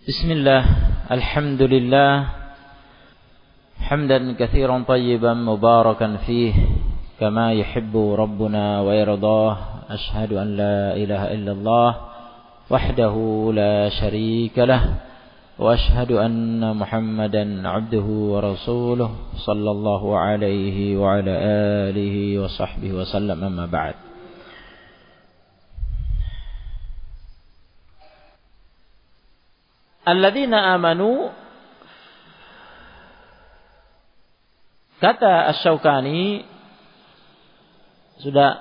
Bismillah, alhamdulillah, hamdan katsiran tayyiban mubarakan fih, kama yuhibbu rabbuna wa yardah. Ashhadu an la ilaha illallah wahdahu la syarika lah, wa ashhadu anna Muhammadan abduhu wa rasuluh sallallahu alaihi wa ala alihi wa sahbihi wa sallam, amma ba'd. Alladzina amanu, kata Asy-Syaukani, sudah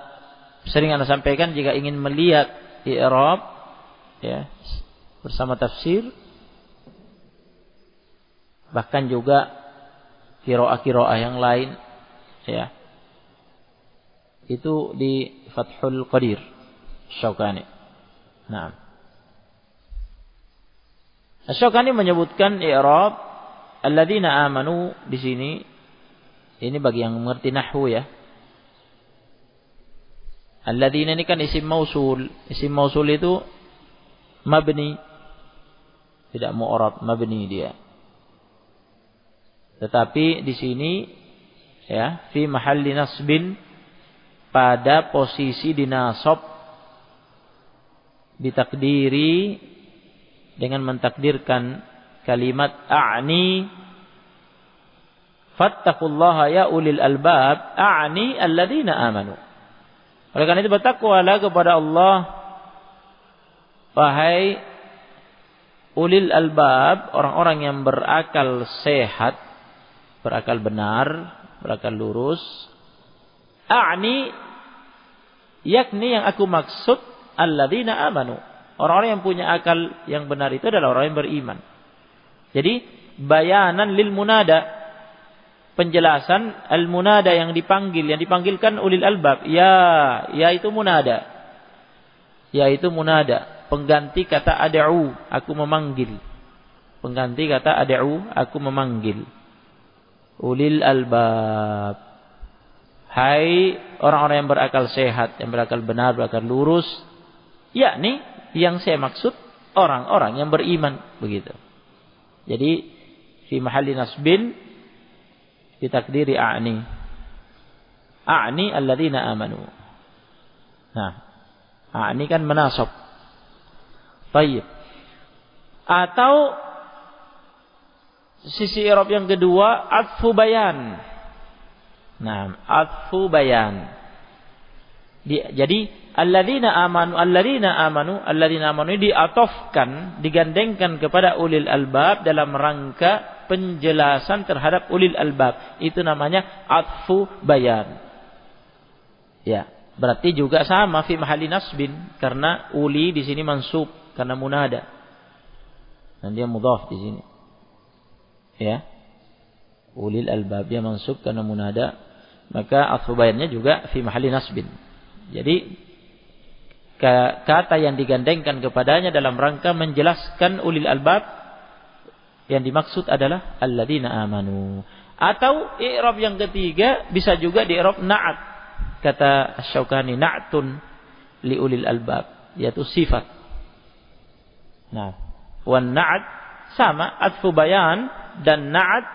sering Anda sampaikan jika ingin melihat i'rab ya bersama tafsir, bahkan juga qiraah-qiraah yang lain ya, itu di Fathul Qadir Asy-Syaukani. Nah, Asy-Syaukani menyebutkan i'rab alladzina amanu di sini, ini bagi yang mengerti nahwu ya. Alladzina ini kan isim mausul. Isim mausul itu mabni, tidak mu'rab, mabni dia. Tetapi di sini ya, fi mahalli nasbin, pada posisi dinasab, ditakdiri dengan mentakdirkan kalimat a'ni fattaqullaha ya ulil albab, a'ni alladzina amanu. Oleh karena itu bertakwalah kepada Allah wahai ulil albab, orang-orang yang berakal sehat, berakal benar, berakal lurus. A'ni, yakni yang aku maksud alladzina amanu, orang-orang yang punya akal yang benar itu adalah orang yang beriman. Jadi bayanan lil munada, penjelasan al munada yang dipanggil, yang dipanggilkan ulil albab. Ya itu munada. Ya itu munada, pengganti kata ad'u, aku memanggil. Pengganti kata ad'u, aku memanggil. Ulil albab, hai orang-orang yang berakal sehat, yang berakal benar, berakal lurus. Yakni yang saya maksud orang-orang yang beriman, begitu. Jadi fi mahalli nasbin ditakdiri a'ni. A'ni alladzina amanu. Nah, a'ni kan menasab. Baik. Atau sisi i'rab yang kedua, atfu bayan. Nah, atfu bayan. Jadi alladzina amanu ini diatofkan, digandengkan kepada ulil albab dalam rangka penjelasan terhadap ulil albab. Itu namanya atfu bayan. Ya, berarti juga sama fi mahalli nasbin, karena uli di sini mansub karena munada. Dan dia mudhaf di sini. Ya. Ulil albab dia mansub karena munada, maka atfu bayannya juga fi mahalli nasbin. Jadi kata yang digandengkan kepadanya dalam rangka menjelaskan ulil albab, yang dimaksud adalah alladzina amanu. Atau i'rab yang ketiga bisa juga di i'rab na'at. Kata Asy-Syaukani, na'tun li ulil albab, yaitu sifat. Nah, wan na'at sama, atfu bayan dan na'at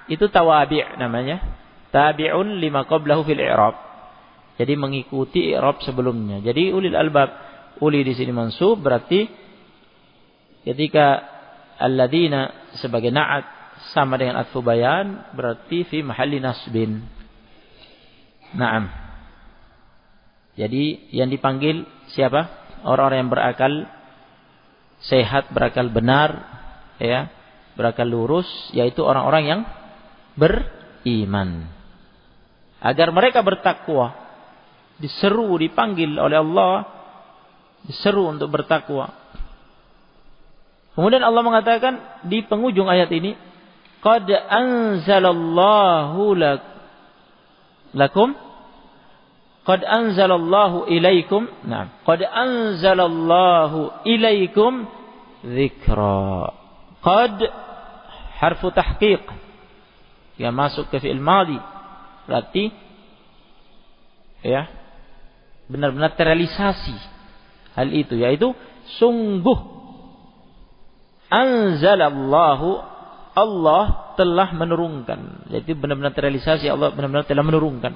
itu tawabi' namanya. Tabi'un lima qablahu fil i'rab. Jadi mengikuti i'rab sebelumnya. Jadi ulil albab, uli di sini mansub, berarti ketika alladzina sebagai na'at sama dengan atfu bayan, berarti fi mahalli nasbin. Naam. Jadi yang dipanggil siapa? Orang-orang yang berakal sehat, berakal benar, ya, berakal lurus, yaitu orang-orang yang beriman. Agar mereka bertakwa, diseru, dipanggil oleh Allah, diseru untuk bertakwa. Kemudian Allah mengatakan di penghujung ayat ini, qad anzalallahu lakum, qad anzalallahu ilaikum, nah, qad anzalallahu ilaikum dzikra. Qad harfu tahqiq, yang masuk ke fi'il madhi, berarti ya benar-benar terrealisasi hal itu, yaitu sungguh Anzalallahu, Allah telah menurunkan. Jadi benar-benar terrealisasi, Allah benar-benar telah menurunkan.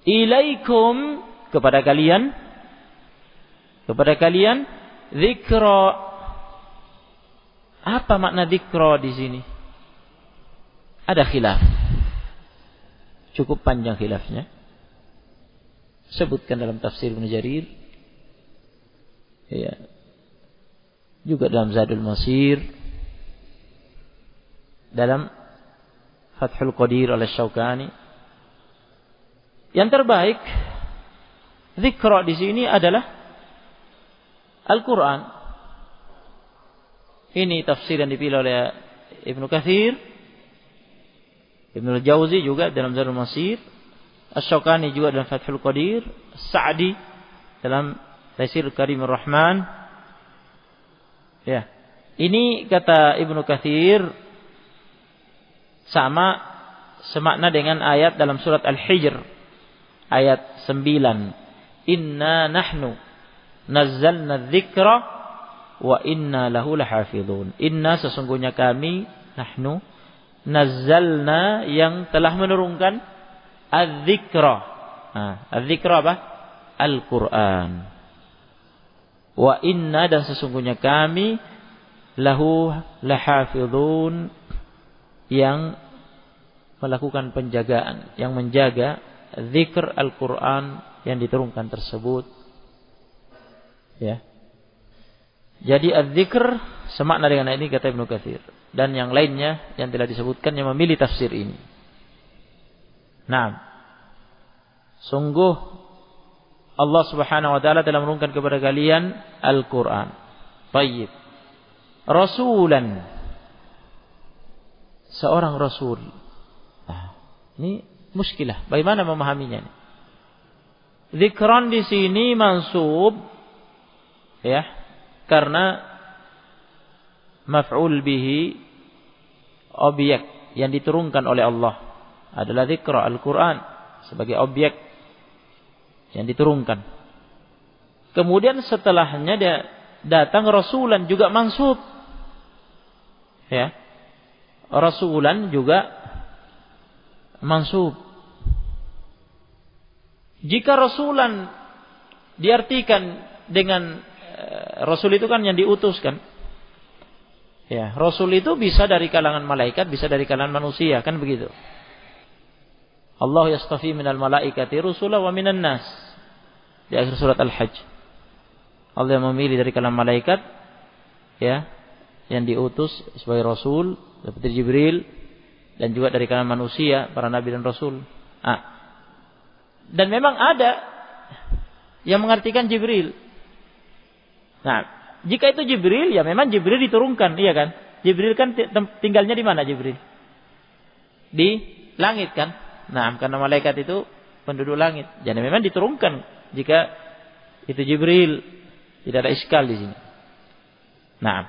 Ilaikum, kepada kalian dzikra. Apa makna dzikra di sini? Ada khilaf. Cukup panjang khilafnya. Sebutkan dalam tafsir Ibnu Jarir. Ya. Juga dalam Zadul Masir. Dalam Fathul Qadir oleh Syaukani. Yang terbaik dzikra di sini adalah Al-Quran. Ini tafsir yang dipilih oleh Ibnu Katsir, Ibnu Al-Jauzi juga dalam Zadul Masir, Asy-Syaukani juga dalam Fathul Qadir, Sa'di dalam Taisirul Karimur Rahman. Ya. Ini kata Ibnu Katsir sama semakna dengan ayat dalam surat Al-Hijr ayat 9. Inna nahnu nazzalna dzikra wa inna lahu lahafizun. Inna, sesungguhnya kami, nahnu nazzalna, yang telah menurunkan, adz-dzikra. Adz-dzikra apa? Al-Quran. Wa inna, dan sesungguhnya kami, lahu lahafizun, yang melakukan penjagaan, yang menjaga zikr Al-Quran yang diturunkan tersebut. Ya. Jadi az-zikr semakna dengan ini kata Ibnu Katsir, dan yang lainnya yang telah disebutkan yang memilih tafsir ini. Nah, sungguh Allah Subhanahu wa taala telah menurunkan kepada kalian Al-Quran. Baik. Rasulan, seorang rasul. Ini muskilah. Bagaimana memahaminya? Zikran di sini mansub, ya, karena maf'ul bihi, objek yang diturunkan oleh Allah adalah zikra, Al-Quran sebagai objek yang diturunkan. Kemudian setelahnya dia datang rasulan, juga mansub, ya, rasulan juga mansub. Jika rasulan diartikan dengan rasul itu kan yang diutus kan. Ya, rasul itu bisa dari kalangan malaikat, bisa dari kalangan manusia, kan begitu. Allah yastafi minal malaikati rusula wa minan nas. Di akhir surat Al-Hajj. Allah yang memilih dari kalangan malaikat, ya, yang diutus sebagai rasul seperti Jibril, dan juga dari kalangan manusia, para nabi dan rasul. Dan memang ada yang mengartikan Jibril. Nah, jika itu Jibril, ya memang Jibril diturunkan, iya kan? Jibril kan tinggalnya di mana Jibril? Di langit kan? Nah, karena malaikat itu penduduk langit. Jadi memang diturunkan jika itu Jibril, tidak ada iskal di sini. Nah,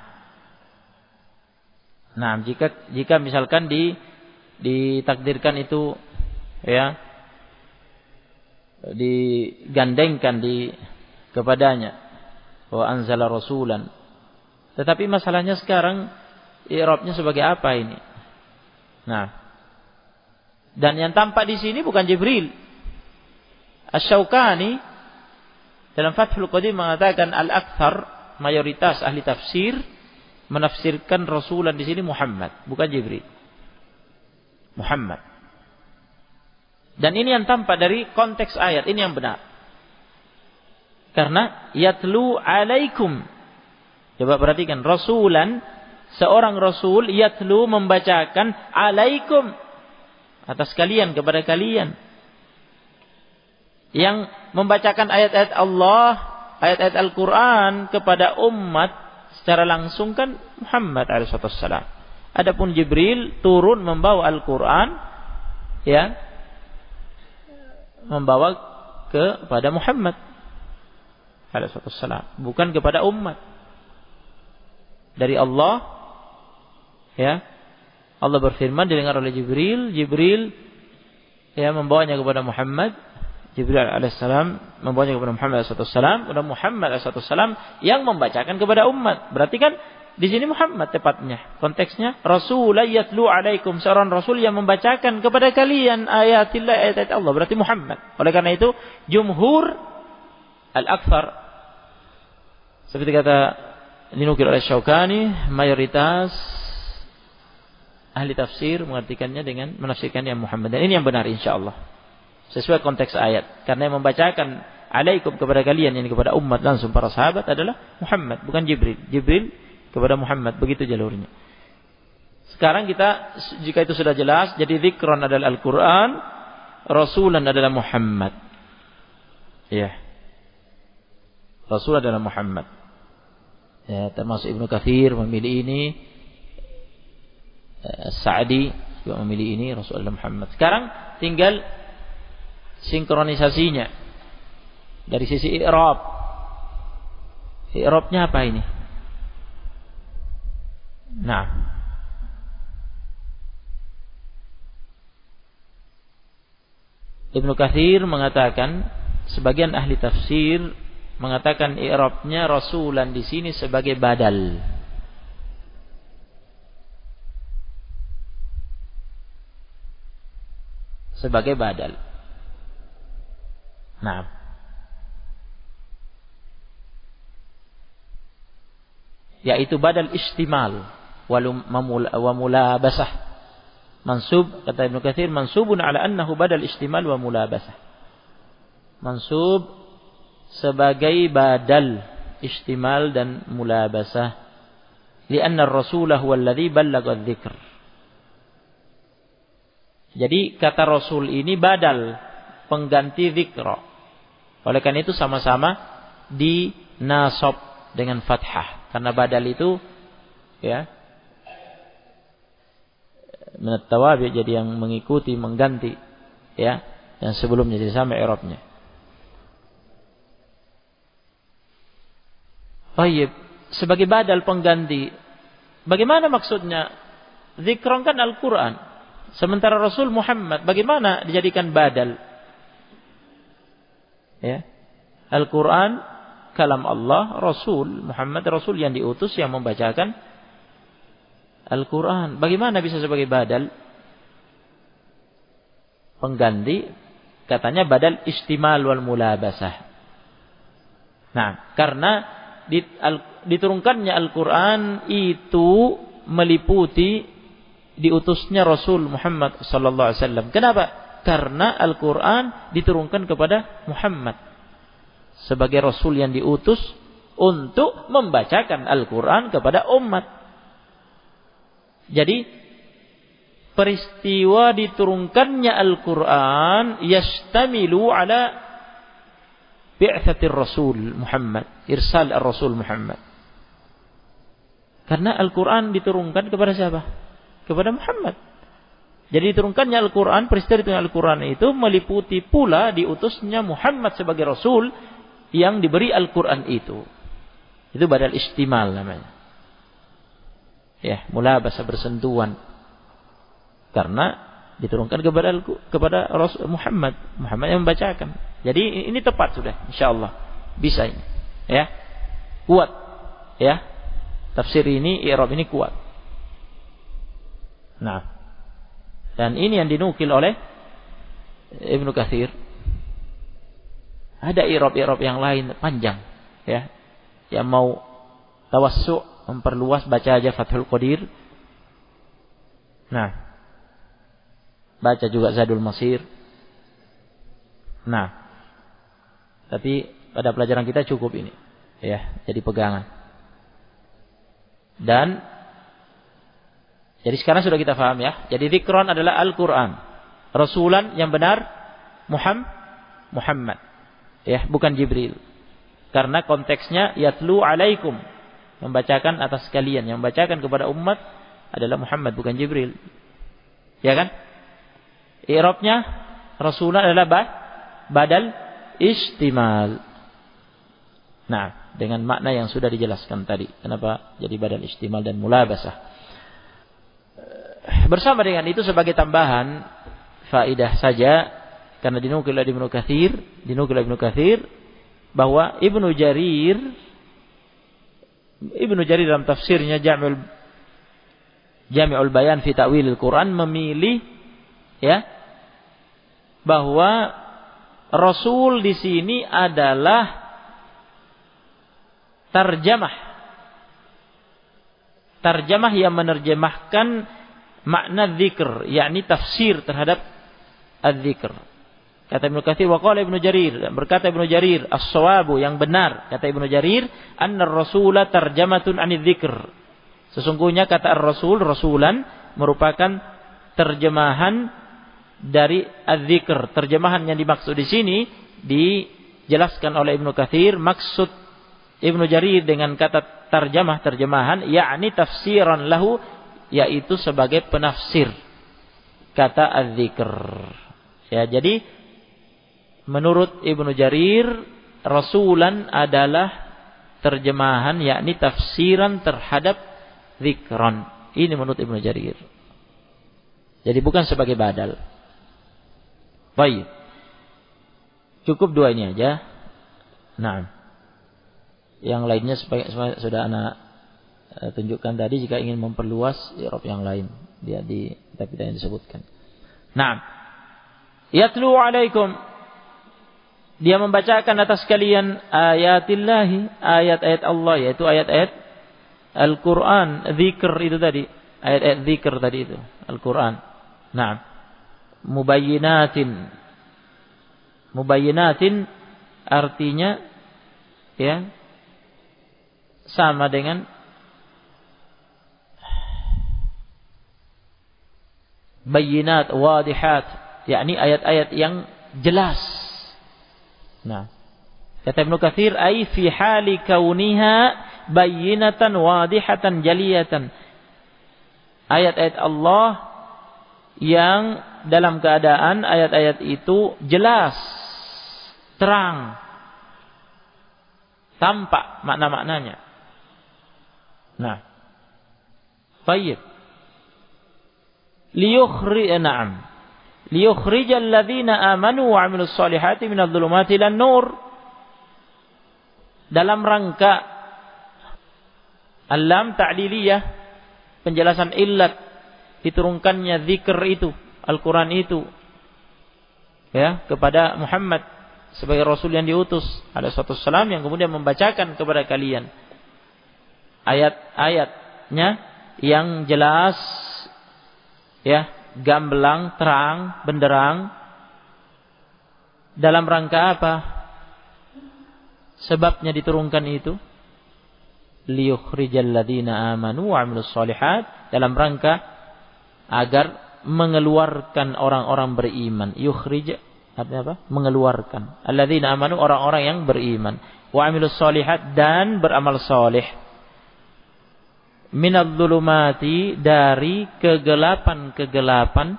jika misalkan ditakdirkan itu, ya, digandengkan kepadanya, wa anzala rasulan. Tetapi masalahnya sekarang i'rabnya sebagai apa ini? Nah, dan yang tampak di sini bukan Jibril. Asy-Syaukani dalam Fathul Qadir mengatakan al-aktsar, mayoritas ahli tafsir menafsirkan rasulan di sini Muhammad, bukan Jibril. Muhammad. Dan ini yang tampak dari konteks ayat, ini yang benar. Karena yatlu alaikum. Coba perhatikan, rasulan, seorang rasul, yatlu, membacakan, alaikum, atas kalian, kepada kalian. Yang membacakan ayat-ayat Allah, ayat-ayat Al-Quran kepada umat secara langsung kan Muhammad alaihissalam. Adapun Jibril turun membawa Al-Quran, ya, membawa kepada Muhammad alaihissalam, bukan kepada umat. Dari Allah, ya, Allah berfirman didengar oleh Jibril, Jibril, ya, membawanya kepada Muhammad, Jibril alaihissalam membawanya kepada Muhammad alaihissalam, dan Muhammad alaihissalam yang membacakan kepada umat. Berarti kan Di sini Muhammad tepatnya. Konteksnya Rasulullah yatlu alaikum, seorang rasul yang membacakan kepada kalian ayatillah, ayat-ayat Allah, berarti Muhammad. Oleh karena itu jumhur al-akthar, seperti kata dinukil oleh Syaukani, mayoritas ahli tafsir mengartikannya dengan menafsirkannya Muhammad, dan ini yang benar insyaallah sesuai konteks ayat. Karena yang membacakan alaikum kepada kalian, yang kepada umat langsung para sahabat adalah Muhammad, bukan Jibril. Jibril kepada Muhammad, begitu jalurnya. Sekarang kita, jika itu sudah jelas, jadi zikron adalah Al-Quran, Rasulan adalah Muhammad. Ya, Rasul adalah Muhammad. Ya, termasuk Ibnu Katsir memilih ini, Sa'di juga memilih ini, Rasul adalah Muhammad. Sekarang tinggal sinkronisasinya dari sisi i'rab. I'rabnya apa ini? Nah, Ibnu Katsir mengatakan, sebagian ahli tafsir mengatakan i'rabnya rasulan di sini sebagai badal. Sebagai badal. Nah, yaitu badal istimal wa mulabasah. Mansub, kata Ibnu Katsir, mansubun ala annahu badal istimal wa mulabasah. Mansub sebagai badal istimal dan mulabasah. Lianna ar-rasulah huwa alladhi ballagha adh-dhikr. Jadi kata rasul ini badal, pengganti dzikra. Oleh karena itu sama-sama dinasab dengan fathah. Karena badal itu ya menatawabi, jadi yang mengikuti, mengganti ya yang sebelumnya, jadi sama i'rabnya. Baik, sebagai badal pengganti. Bagaimana maksudnya? Dzikron kan Al-Qur'an. Sementara Rasul Muhammad bagaimana dijadikan badal? Ya. Al-Qur'an kalam Allah, Rasul Muhammad Rasul yang diutus yang membacakan Al-Quran. Bagaimana bisa sebagai badal? Pengganti, katanya badal istimal wal mulabasah. Nah, karena diturunkannya Al-Quran itu meliputi diutusnya Rasul Muhammad sallallahu alaihi wasallam. Kenapa? Karena Al-Quran diturunkan kepada Muhammad sebagai Rasul yang diutus untuk membacakan Al-Quran kepada umat. Jadi peristiwa diturunkannya Al-Quran yastamilu ala bi'tsatir Rasul Muhammad, irsal ar-Rasul Muhammad. Karena Al-Quran diturunkan kepada siapa? Kepada Muhammad. Jadi diturunkannya Al-Quran, peristiwa diturunkannya Al-Quran itu meliputi pula diutusnya Muhammad sebagai Rasul yang diberi Al-Quran itu. Itu badal istimal namanya. Ya, mulabasah, bersentuhan. Karena diturunkan kepada Rasul Muhammad yang membacakan. Jadi ini tepat sudah, insyaallah bisa ini. Ya. Kuat. Ya. Tafsir ini, i'rab ini kuat. Nah. Dan ini yang dinukil oleh Ibnu Katsir. Ada i'rab-i'rab yang lain panjang, ya. Yang mau tawassu', memperluas, baca aja Fathul Qadir. Nah, baca juga Zadul Masir. Nah, tapi pada pelajaran kita cukup ini, ya, jadi pegangan. Dan jadi sekarang sudah kita paham ya. Jadi dzikron adalah Al-Quran. Rasulan yang benar Muhammad, ya, bukan Jibril. Karena konteksnya yatlu alaikum, membacakan atas kalian. Yang membacakan kepada umat adalah Muhammad, bukan Jibril. Ya kan? I'rabnya Rasulullah adalah badal istimal. Nah, dengan makna yang sudah dijelaskan tadi. Kenapa jadi badal istimal dan mulabasah. Bersama dengan itu sebagai tambahan faidah saja, karena dinukil oleh Ibnu Katsir bahwa Ibnu Jarir Ibnu Jarir dalam tafsirnya Jami'ul Bayan fi Ta'wilil Quran memilih ya bahwa Rasul di sini adalah Tarjamah yang menerjemahkan makna dzikr, yakni tafsir terhadap az-dzikr. Kata Ibnu Katsir, wa qala Ibnu Jarir, berkata Ibnu Jarir, as-shawabu yang benar, kata Ibnu Jarir, anna ar-rasula tarjamatun 'anil dzikr. Sesungguhnya kata ar-rasul, rasulan merupakan terjemahan dari az-dzikr. Terjemahan yang dimaksud di sini dijelaskan oleh Ibnu Katsir, maksud Ibnu Jarir dengan kata terjemahan, yakni tafsiran lahu, yaitu sebagai penafsir kata az-dzikr. Ya, jadi menurut Ibnu Jarir, rasulan adalah terjemahan, yakni tafsiran terhadap dzikran. Ini menurut Ibnu Jarir. Jadi bukan sebagai badal. Baik. Cukup dua ini aja. Nah, yang lainnya sudah anak tunjukkan tadi. Jika ingin memperluas i'rab yang lain, dia di kitab kita yang disebutkan. Nah, yatlu alaikum, dia membacakan atas kalian ayatillahi, ayat-ayat Allah, yaitu ayat-ayat Al-Quran, zikr itu tadi, ayat-ayat zikr tadi itu, Al-Quran. Nah, mubayyinatin artinya ya sama dengan bayyinat, wadihat, yakni ayat-ayat yang jelas. Nah, kata Ibnu Katsir, ai fi hali kauniha bayyinatan wadihatan jaliyatan. Ayat-ayat Allah yang dalam keadaan ayat-ayat itu jelas, terang, tampak makna-maknanya. Nah, baik. Liyukhrijal ladzina amanu wa 'amilus solihati minadh dhulumati ilan nur. Dalam rangka alam ta'liliyah, penjelasan illat diturunkannya zikr itu, Al-Quran itu ya kepada Muhammad sebagai Rasul yang diutus alaihi wassalam, yang kemudian membacakan kepada kalian ayat-ayatnya yang jelas ya, gamblang, terang, benderang. Dalam rangka apa sebabnya diturunkan itu? Liyukhrijal ladzina amanu wa 'amilus sholihat, dalam rangka agar mengeluarkan orang-orang beriman. Yukhrij artinya apa? Mengeluarkan. Alladzina amanu, orang-orang yang beriman. Wa 'amilus sholihat, dan beramal saleh. Minadh dhulumati, dari kegelapan-kegelapan,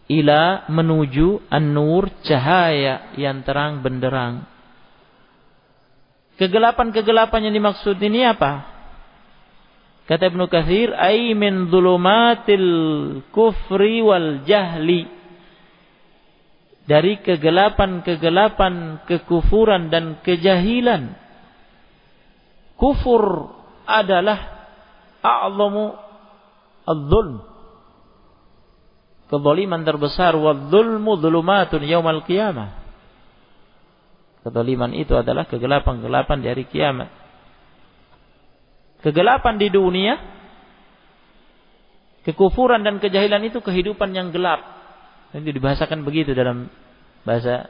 ila, menuju, an-nur, cahaya yang terang benderang. Kegelapan-kegelapan yang dimaksud ini apa? Kata Ibnu Katsir, ai min dhulumatil kufri wal jahli, dari kegelapan-kegelapan kekufuran dan kejahilan. Kufur adalah a'zamu adz-dzulm, kezaliman terbesar. Wadz-dzulmu dzulumatun yaumal qiyamah, kezaliman itu adalah kegelapan-kegelapan di hari kiamat. Kegelapan di dunia, kekufuran dan kejahilan itu kehidupan yang gelap. Itu dibahasakan begitu dalam bahasa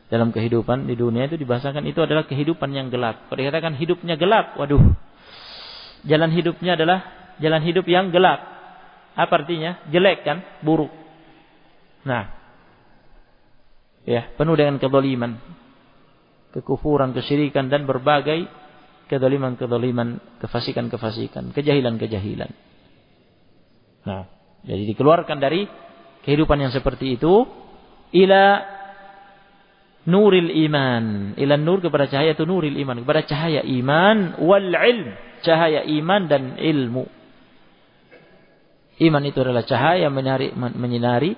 dalam kehidupan di dunia itu dibahasakan itu adalah kehidupan yang gelap. Kalau dikatakan hidupnya gelap, waduh, jalan hidupnya adalah jalan hidup yang gelap. Apa artinya? Jelek kan? Buruk. Nah, ya, penuh dengan kezaliman, kekufuran, kesyirikan, dan berbagai kezaliman, kefasikan, kejahilan. Nah, jadi dikeluarkan dari kehidupan yang seperti itu ila nuril iman, ila nur, kepada cahaya itu nuril iman, kepada cahaya iman, wal ilm, cahaya iman dan ilmu. Iman itu adalah cahaya menyinari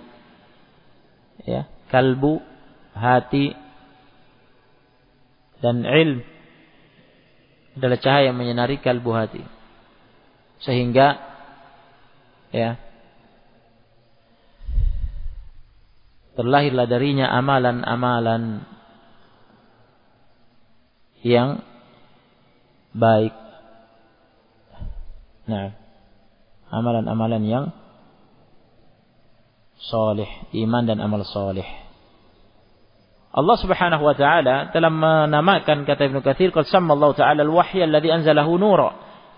ya, kalbu, hati, dan ilm adalah cahaya yang menyinari kalbu hati. Sehingga ya terlahirlah darinya amalan-amalan yang baik. Nah, amalan-amalan yang saleh, iman dan amal saleh. Allah Subhanahu wa taala telah menamakan, kata Ibnu Katsir, qad samma Allah taala al-wahya alladhi anzalahu nura.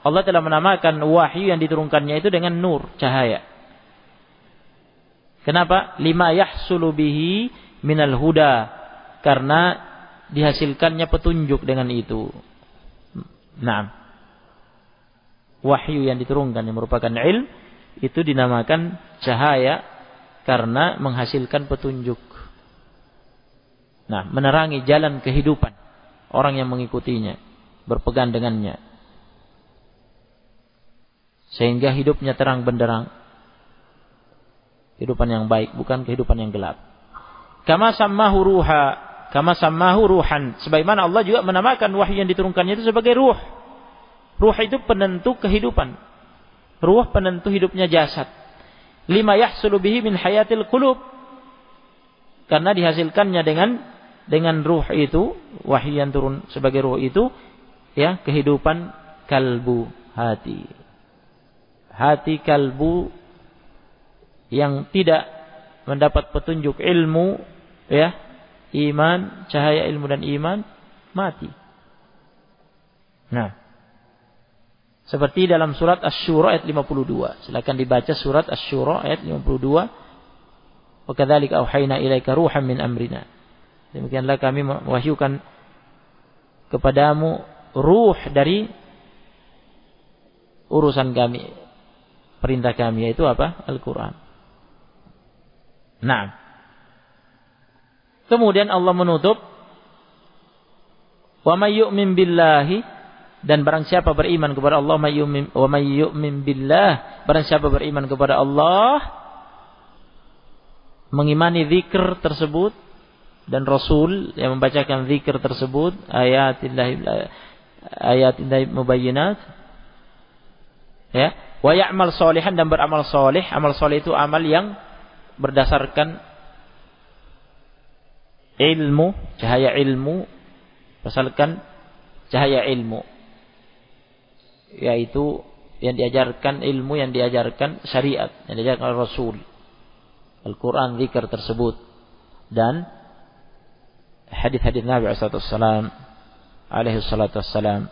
Allah telah menamakan wahyu yang diturunkannya itu dengan nur, cahaya. Kenapa? Lima yahsulu bihi minal huda, karena dihasilkannya petunjuk dengan itu. Nah, wahyu yang diturunkan yang merupakan ilm itu dinamakan cahaya karena menghasilkan petunjuk. Nah, menerangi jalan kehidupan orang yang mengikutinya, berpegang dengannya, sehingga hidupnya terang benderang. Kehidupan yang baik, bukan kehidupan yang gelap. Kama sammahu ruhan. Sebagaimana Allah juga menamakan wahyu yang diturunkannya itu sebagai ruh. Ruh itu penentu kehidupan. Ruh penentu hidupnya jasad. Lima yahsulu bihi min hayatil qulub. Karena dihasilkannya dengan ruh itu, wahyu yang turun sebagai ruh itu, ya, kehidupan kalbu, hati. Hati kalbu yang tidak mendapat petunjuk ilmu, ya, iman, cahaya ilmu dan iman, mati. Nah, seperti dalam surat Asy-Syura ayat 52. Silakan dibaca surat Asy-Syura ayat 52. Wa kadzalika auhayna ilaika ruhan min amrina. Demikianlah kami mewahyukan kepadamu ruh dari urusan kami, perintah kami, yaitu apa? Al-Quran. Nah, kemudian Allah menutup, wa may yu'min billahi, dan barang siapa beriman kepada Allah, wa may yu'min billah, barang siapa beriman kepada Allah, mengimani zikr tersebut dan Rasul yang membacakan zikr tersebut, ayatillahi mubayyinat, ya, wa ya'mal sholihan, dan beramal soleh. Amal soleh itu amal yang berdasarkan ilmu, cahaya ilmu, berdasarkan cahaya ilmu, yaitu yang diajarkan, ilmu yang diajarkan syariat, yang diajarkan oleh Rasul, Al-Quran, zikr tersebut, dan hadis-hadis Nabi alaihi salatu wassalam,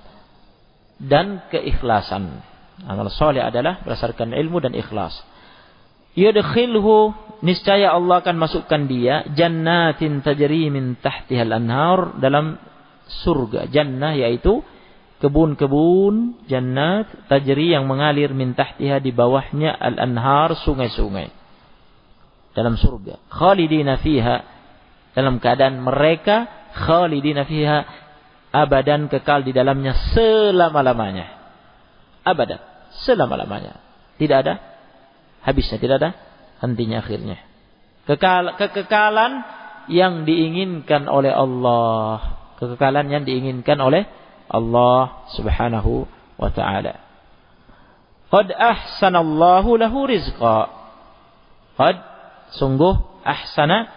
dan keikhlasan. Amal soleh adalah berdasarkan ilmu dan ikhlas. Yudkhilhu, niscaya Allah akan masukkan dia jannatin tajri min tahtiha al-anhar, dalam surga. Jannah yaitu kebun-kebun, jannat, tajri yang mengalir, min tahtiha di bawahnya, al-anhar, sungai-sungai dalam surga. Khalidina fiha, dalam keadaan mereka khalidina fiha, abadan, kekal di dalamnya selama-lamanya. Abadan, selama-lamanya. Tidak ada habisnya, tidak ada hentinya, akhirnya. Kekekalan yang diinginkan oleh Allah. Kekekalan yang diinginkan oleh Allah Subhanahu wa ta'ala. Qad ahsanallahu lahu rizqa. Qad, sungguh, ahsana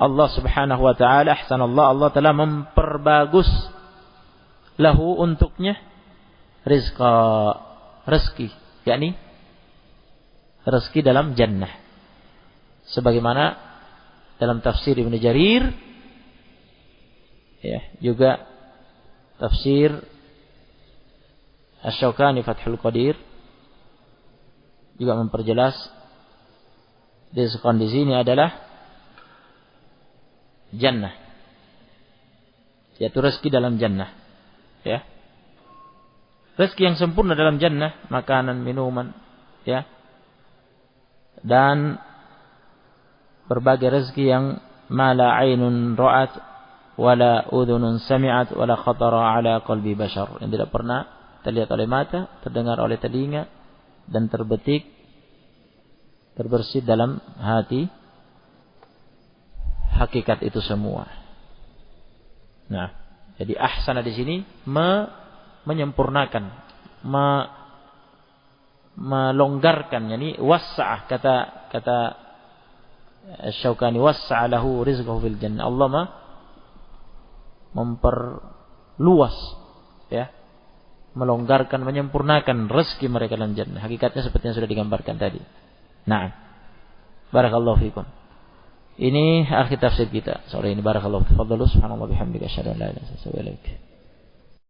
Allah Subhanahu wa ta'ala, ahsanallah, Allah telah memperbagus lahu, untuknya, rizqa, rezeki, yakni rezeki dalam jannah. Sebagaimana dalam tafsir Ibnu Jarir, ya, juga tafsir Asy-Syaukani Fathul Qadir juga memperjelas rizqan di sini adalah jannah, yaitu rezeki dalam jannah, ya. Rezeki yang sempurna dalam jannah, makanan, minuman, ya, dan berbagai rezeki yang ma la ainun ra'at wala udhunun sami'at wala khatara ala qalbi bashar, yang tidak pernah terlihat oleh mata, terdengar oleh telinga, dan terbetik, terbersit dalam hati hakikat itu semua. Nah, jadi ahsana di sini menyempurnakan, melonggarkan, yakni wassa'ah, kata Syaukani, wassa'a lahu rizqahu fil jannah. Allah memperluas, ya, melonggarkan, menyempurnakan rezeki mereka dalam jannah. Hakikatnya seperti yang sudah digambarkan tadi. Nah, barakallahu fikum. Ini akhir tafsir kita sore ini. Barakallahu fikum. Fadlu subhanallah bihamdika asyhadu an la ilaha illa anta astaghfiruka wa atubu ilaik.